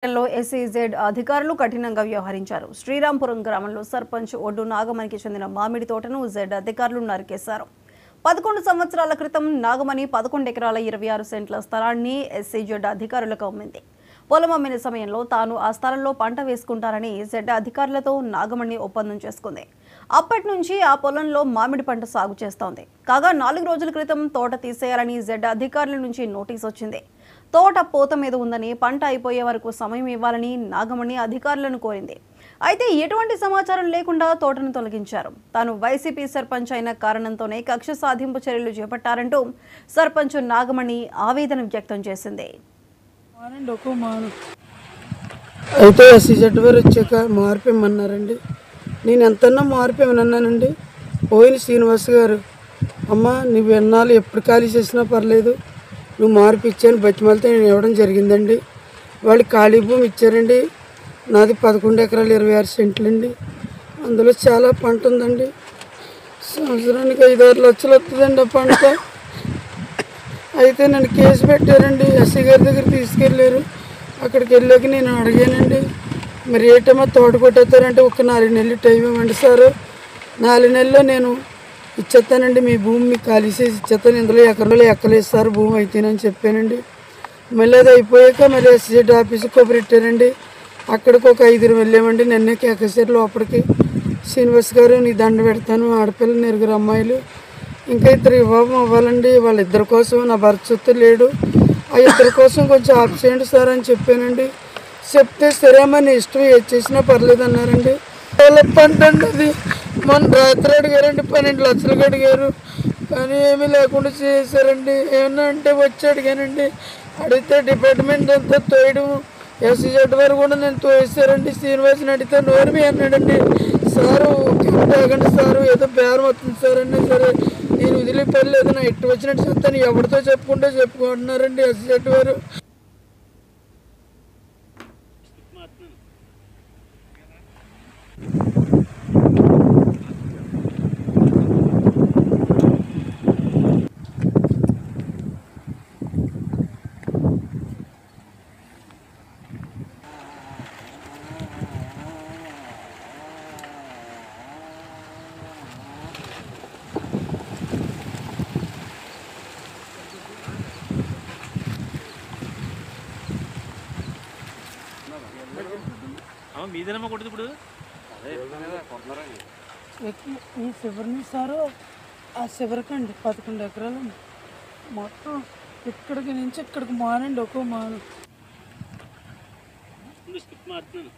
లో ఎస్ఈజెడ్ అధికారులు కఠినంగా వ్యవహరించారు. శ్రీరాంపురం గ్రామంలో సర్పంచ్ ఒడ్డు నాగమణికి చెందిన మామిడి తోటను జెడ్ అధికారులు నరికేశారు. 11 సంవత్సరాల క్రితం నాగమణి 11 ఎకరాల 26 సెంట్ల స్థలాన్ని ఎస్ఈజెడ్ అధికారులకు అమ్మింది. పొలం అమ్మిన సమయంలో తాను ఆ స్థలంలో పంట వేసుకుంటారని జెడ్ అధికారులతో నాగమణి ఒప్పందం చేసుకుంది. అప్పటి నుంచి ఆ పొలంలో మామిడి పంట సాగు చేస్తోంది. కాగా 4 రోజుల క్రితం తోట తీసేయాలని జెడ్ అధికారుల నుంచి నోటీస్ వచ్చింది. తోట పూత మీద ఉందని, పంట అయిపోయే వరకు సమయం ఇవ్వాలని నాగమణి అధికారులను కోరింది. అయితే ఎటువంటి సమాచారం లేకుండా తోటను తొలగించారు. తాను వైసీపీ సర్పంచ్ అయిన కారణంతోనే కక్ష సాధింపు చర్యలు చేపట్టారంటూ సర్పంచ్ నాగమణి ఆవేదన వ్యక్తం చేసింది. అయితే ఎస్సీజెడ్ వారు వచ్చాక మార్పేమన్నారండి. నేను ఎంతన్నా మార్పేమన్నానండి. పోయిన శ్రీనివాస్ గారు, అమ్మ నువ్వు ఎన్నాళ్ళు ఎప్పుడు ఖాళీ చేసినా పర్లేదు, నువ్వు మార్పు ఇచ్చాను బతిమాలతో నేను ఇవ్వడం జరిగిందండి. వాళ్ళు ఖాళీ భూమి ఇచ్చారండి. నాది 11 ఎకరాలు 26 సెంట్లు అండి. అందులో చాలా పంట ఉందండి. సంవత్సరానికి 5-6 లక్షలు వస్తుందండి ఆ పంట. అయితే నన్ను కేసు పెట్టారండి. ఎస్సీ గారి దగ్గర తీసుకెళ్ళారు. అక్కడికి వెళ్ళాక నేను అడిగానండి, మరి ఏటమ్మా తోట కొట్టేస్తారంటే ఒక 4 నెలలు టైం ఇవ్వండి సార్, 4 నెలల్లో నేను ఇచ్చేస్తానండి, మీ భూమి మీకు ఖాళీ చేసి ఇచ్చేస్తాను, ఇందులో ఎకరాలు ఎక్కలేదు సార్ భూమి అయితేనని చెప్పానండి. మళ్ళీ అది అయిపోయాక మళ్ళీ ఎస్సీజెడ్ ఆఫీస్కి కొబ్బరెట్టారండి. అక్కడికి ఒక 5 వెళ్ళామండి. నిన్నే కేకేశారు లోపలికి. శ్రీనివాస్ గారు నీ దండ పెడతాను, ఆడపిల్లలు 9 అమ్మాయిలు, ఇంకా 2 వివాహం అవ్వాలండి, వాళ్ళిద్దరి కోసం నా భర్త సొత్తు లేడు, ఆ 2 కోసం కొంచెం ఆఫ్ చేయండి సార్ అని చెప్పానండి. చెప్తే సరేమ్మా నీ ఇష్టం ఏది చేసినా పర్లేదు అన్నారండి. పంట అండి అది. మొన్న రాత్రి అడిగారండి, 12 లక్షలకు అడిగారు, కానీ ఏమీ లేకుండా చేశారండి. ఏమన్నా అంటే వచ్చి అడిగానండి. అడిగితే డిపార్ట్మెంట్ అంతా తోయడం, ఎస్సీజెడ్ వారు కూడా నేను తోయిస్తారండి. శ్రీనివాసుని అడిగితే నోరమి అన్నాడండి. సారు తాగండి సారు, ఏదో బేరం వస్తుంది సార్ అన్నా సరే నేను వదిలిపోలేదు, నా ఇట్టు వచ్చినట్టు చెప్తాను, ఎవరితో చెప్పుకుంటే చెప్పుకుంటున్నారండి ఎస్సీజెడ్ వారు. మీదేనమ్మా కొట్టదు ఇప్పుడు ఈ శివరిని సారు ఆ శివరికండి 11 ఎకరాలు మొత్తం ఇక్కడికి నుంచి ఇక్కడికి మానండి, ఒక్కో మాను. స్కిప్ మారుతున్నాను.